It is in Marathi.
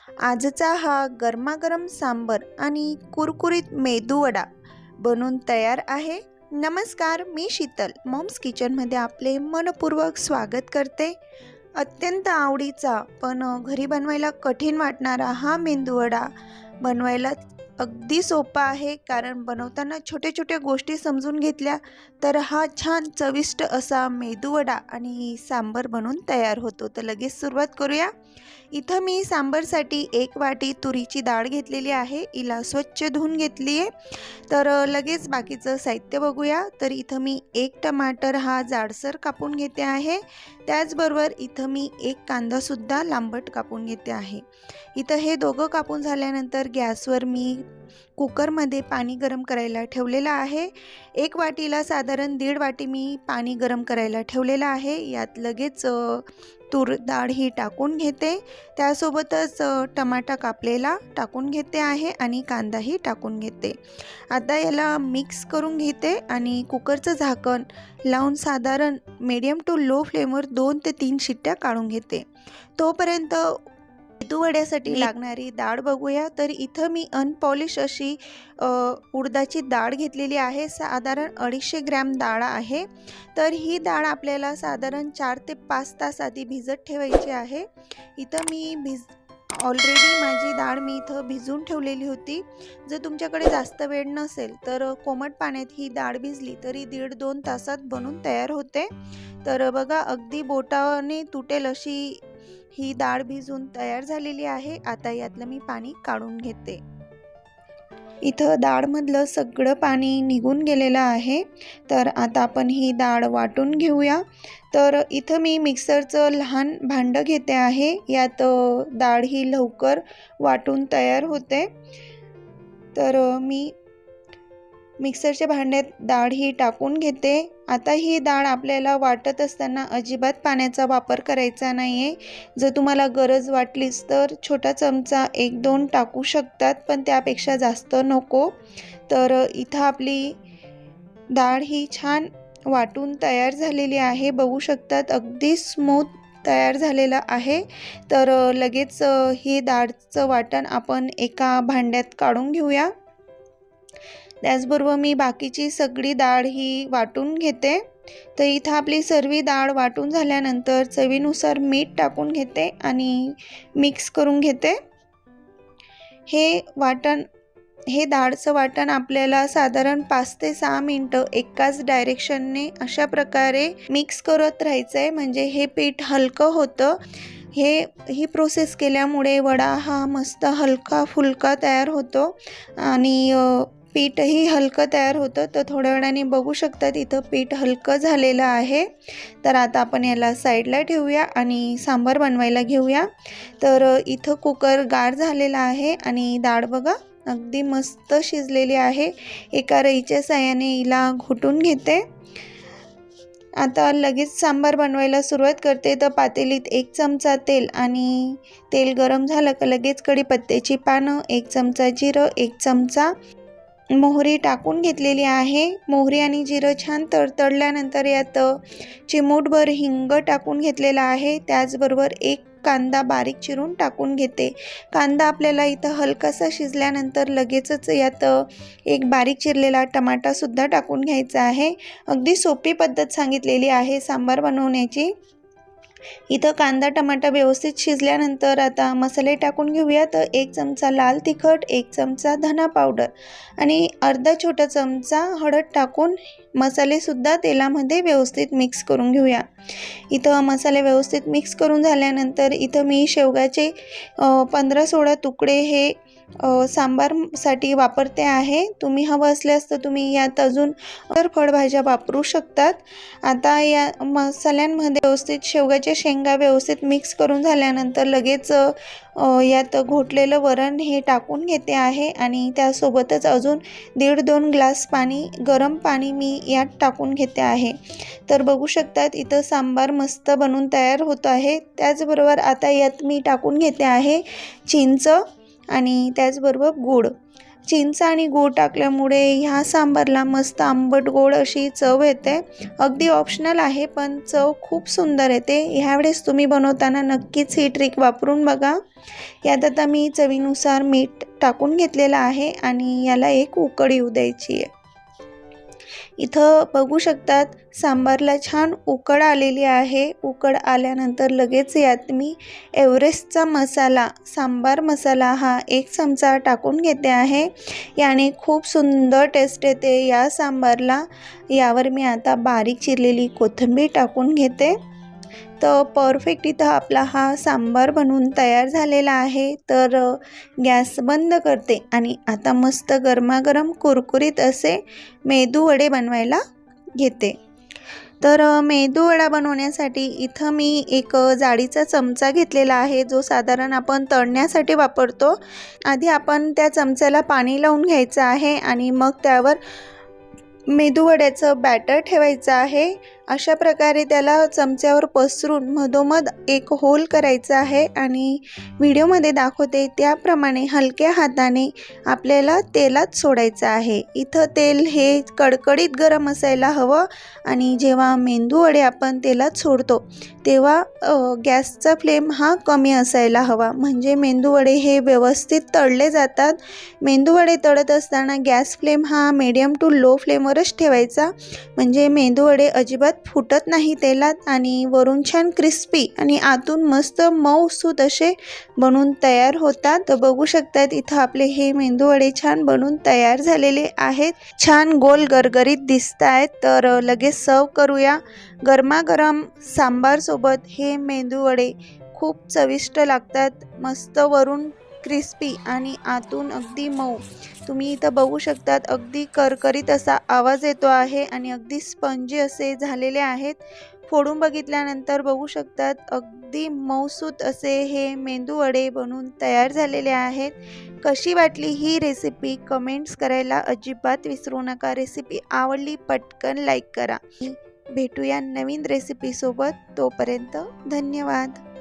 आजचा हा गरमागरम सांबर आणि कुरकुरीत मेदूवडा बनून तयार आहे। नमस्कार, मी शीतल मॉम्स किचनमध्ये आपले मनपूर्वक स्वागत करते। अत्यंत आवडीचा पण घरी बनवायला कठीण वाटणारा हा मेदूवडा बनवायला अगदी सोपा आहे, कारण बनवताना छोटे छोटे गोष्टी समजून घेतल्या तर हा छान चविष्ट असा मेदूवडा आणि सांबर बनून तयार होतो। तर लगेच सुरुवात करूया। इथं मी सांबरसाठी 1 वाटी तुरीची डाळ घेतलेली आहे, हिला स्वच्छ धुवून घेतली आहे। तर लगेच बाकीचं साहित्य बघूया। तर इथं मी 1 टमाटर हा जाडसर कापून घेते आहे। त्याचबरोबर इथं मी 1 कांदा सुद्धा लांबट कापून घेते आहे। इथं हे दोघं कापून झाल्यानंतर गॅसवर मी कुकरमध्ये पाणी गरम करायला ठेवलेलं आहे। 1 वाटीला साधारण 1.5 वाटी मी पाणी गरम करायला ठेवलेलं आहे। यात लगेच तूर डाळ ही टाकून घेते, त्यासोबतच टमाटा कापलेला टाकून घेते आहे आणि कांदाही टाकून घेते। आता याला मिक्स करून घेते आणि कुकरचं झाकण लावून साधारण मीडियम टू लो फ्लेमवर 2 ते 3 शिट्ट्या काढून घेते। तोपर्यंत मेदूवड्यासाठी लागणारी डाळ बघूया। तर इथं मी अनपॉलिश अशी उडदाची डाळ घेतलेली आहे, साधारण 250 ग्रॅम डाळ आहे। तर ही डाळ आपल्याला साधारण 4 ते 5 तास आधी भिजत ठेवायची आहे। इथं मी ऑलरेडी माझी डाळ मी इथं भिजवून ठेवलेली होती। जर तुमच्याकडे जास्त वेळ नसेल तर कोमट पाण्यात ही डाळ भिजली तरी 1.5-2 तासात बनून तयार होते। तर बघा, अगदी बोटाने तुटेल अशी ही डाळ भिजून तयार झालेली आहे। आता यातलं मी पाणी काढून घेते। इथं डाळमधलं सगळं पाणी निघून गेलेलं आहे। तर आता आपण ही डाळ वाटून घेऊया। तर इथं मी मिक्सरचं लहान भांडं घेते आहे, यात डाळ ही लवकर वाटून तयार होते। तर मी मिक्सरच्या भांड्यात डाळ ही टाकून घेते। आता ही डाळ आपल्याला वाटत असताना अजिबात पाण्याचा वापर करायचा नाही आहे। जर तुम्हाला गरज वाटलीच तर छोटा चमचा 1-2 टाकू शकतात, पण त्यापेक्षा जास्त नको। तर इथं आपली डाळ ही छान वाटून तयार झालेली आहे, बघू शकतात अगदी स्मूथ तयार झालेलं आहे। तर लगेच ही डाळचं वाटण आपण एका भांड्यात काढून घेऊया। त्याचबरोबर मी बाकीची सगळी डाळ ही वाटून घेते। तर इथं आपली सर्व डाळ वाटून झाल्यानंतर चवीनुसार मीठ टाकून घेते आणि मिक्स करून घेते। हे डाळचं वाटण आपल्याला साधारण 5 ते 6 मिनिटं एकाच डायरेक्शनने अशा प्रकारे मिक्स करत राहायचं आहे, म्हणजे हे पीठ हलकं होतं। ही प्रोसेस केल्यामुळे वडा हा मस्त हलका फुलका तयार होतो आणि पीठही हलकं तयार होतं। तर थोड्या वेळाने बघू शकतात इथं पीठ हलकं झालेलं आहे। तर आता आपण याला साईडला ठेवूया आणि सांबार बनवायला घेऊया। तर इथं कुकर गार झालेला आहे आणि डाळ बघा अगदी मस्त शिजलेली आहे। एका रईच्या साहाय्याने हिला घोटून घेते। आता लगेच सांबार बनवायला सुरुवात करते। तर पातेलीत 1 चमचा तेल आणि तेल गरम झालं का लगेच कढीपत्त्याची पानं, 1 चमचा जिरं, 1 चमचा मोहरी टाकून घेतलेली आहे। मोहरी आणि जिरं छान तडतडल्यानंतर यात चिमूटभर हिंग टाकून घेतलेला आहे। त्याचबरोबर 1 कांदा बारीक चिरून टाकून घेते। कांदा आपल्याला इथं हलकासा शिजल्यानंतर लगेचच यात 1 बारीक चिरलेला टमाटा सुद्धा टाकून घ्यायचा आहे। अगदी सोपी पद्धत सांगितलेली आहे सांबार बनवण्याची। इथं कांदा टमाटा व्यवस्थित शिजल्यानंतर आता मसाले टाकून घेऊया। तर 1 चमचा लाल तिखट, 1 चमचा धना पावडर आणि अर्धा छोटा चमचा हळद टाकून मसाले सुद्धा तेलामध्ये व्यवस्थित मिक्स करून घेऊया। इथं मसाले व्यवस्थित मिक्स करून झाल्यानंतर इथं मी शेवगाचे 15-16 तुकडे हे सांबारसाठी वापरते आहे। तुम्ही हवं असल्यास तर तुम्ही यात अजून इतर फळभाज्या वापरू शकतात। आता या मसाल्यांमध्ये व्यवस्थित शेवगाच्या शेंगा व्यवस्थित मिक्स करून झाल्यानंतर लगेच यात घोटलेलं वरण हे टाकून घेते आहे आणि त्यासोबतच अजून 1.5-2 ग्लास पाणी, गरम पाणी मी यात टाकून घेते आहे। तर बघू शकतात इथं सांबार मस्त बनून तयार होत आहे। त्याचबरोबर आता यात मी टाकून घेते आहे चिंच आणि त्याचबरोबर गूळ। चिंच आणि गूळ टाकल्यामुळे ह्या सांबारला मस्त आंबट गोड अशी चव येते. अगदी ऑप्शनल आहे पण चव खूप सुंदर येते. ह्यावेळेस तुम्ही बनवताना नक्कीच ही ट्रिक वापरून बघा. यात आता मी चवीनुसार मीठ टाकून घेतलेलं आहे आणि याला एक उकळ येऊ द्यायची आहे. इथं बघू शकतात सांबारला छान उकळ आलेली आहे. उकळ आल्यानंतर लगेच यात मी एव्हरेस्टचा मसाला, सांबार मसाला हा 1 चमचा टाकून घेते आहे. याने खूप सुंदर टेस्ट येते या सांबारला. यावर मी आता बारीक चिरलेली कोथिंबीर टाकून घेते. तर परफेक्ट इथं आपला हा सांबार बनवून तयार झालेला आहे. तर गॅस बंद करते आणि आता मस्त गरमागरम कुरकुरीत असे मेदू वडे बनवायला घेते. तर मेदू वडा बनवण्यासाठी इथं मी एक जाडीचा चमचा घेतलेला आहे, जो साधारण आपण तळण्यासाठी वापरतो. आधी आपण त्या चमच्याला पाणी लावून घ्यायचं आहे आणि मग त्यावर मेदू वड्याचं बॅटर ठेवायचं आहे. अशा प्रकारे त्याला चमच्यावर पसरून मधोमध एक होल करायचा आहे आणि व्हिडिओमध्ये दाखवते त्याप्रमाणे हलक्या हाताने आपल्याला तेलात सोडायचं आहे. इथं तेल हे कडकडीत गरम असायला हवं आणि जेव्हा मेंदू वडे आपण तेलात सोडतो तेव्हा गॅसचा फ्लेम हा कमी असायला हवा, म्हणजे मेंदू वडे हे व्यवस्थित तळले जातात. मेंदू वडे तळत असताना गॅस फ्लेम हा मीडियम टू लो फ्लेमवरच ठेवायचा, म्हणजे मेंदू वडे अजिबात फुटत नाही तेलात आणि वरून छान क्रिस्पी आणि आतून मस्त मऊसूत असे बनून तयार होतात. तर बघू शकतात इथं आपले हे मेंदू वडे छान बनून तयार झालेले आहेत. छान गोल गरगरीत दिसत आहेत. तर लगेच सर्व करूया. गरमागरम सांबार सोबत हे मेंदू वडे खूप चविष्ट लागतात. मस्त वरून क्रिस्पी आणि आतून अगदी मऊ. तुम्ही इथं बघू शकतात अगदी करकरीत असा आवाज येतो आहे आणि अगदी स्पंजी असे झालेले आहेत. फोडून बघितल्यानंतर बघू शकतात अगदी मऊसूत असे हे मेंदू वडे बनून तयार झालेले आहेत. कशी वाटली ही रेसिपी कमेंट्स करायला अजिबात विसरू नका. रेसिपी आवडली पटकन लाईक करा. भेटूया नवीन रेसिपीसोबत. तोपर्यंत धन्यवाद.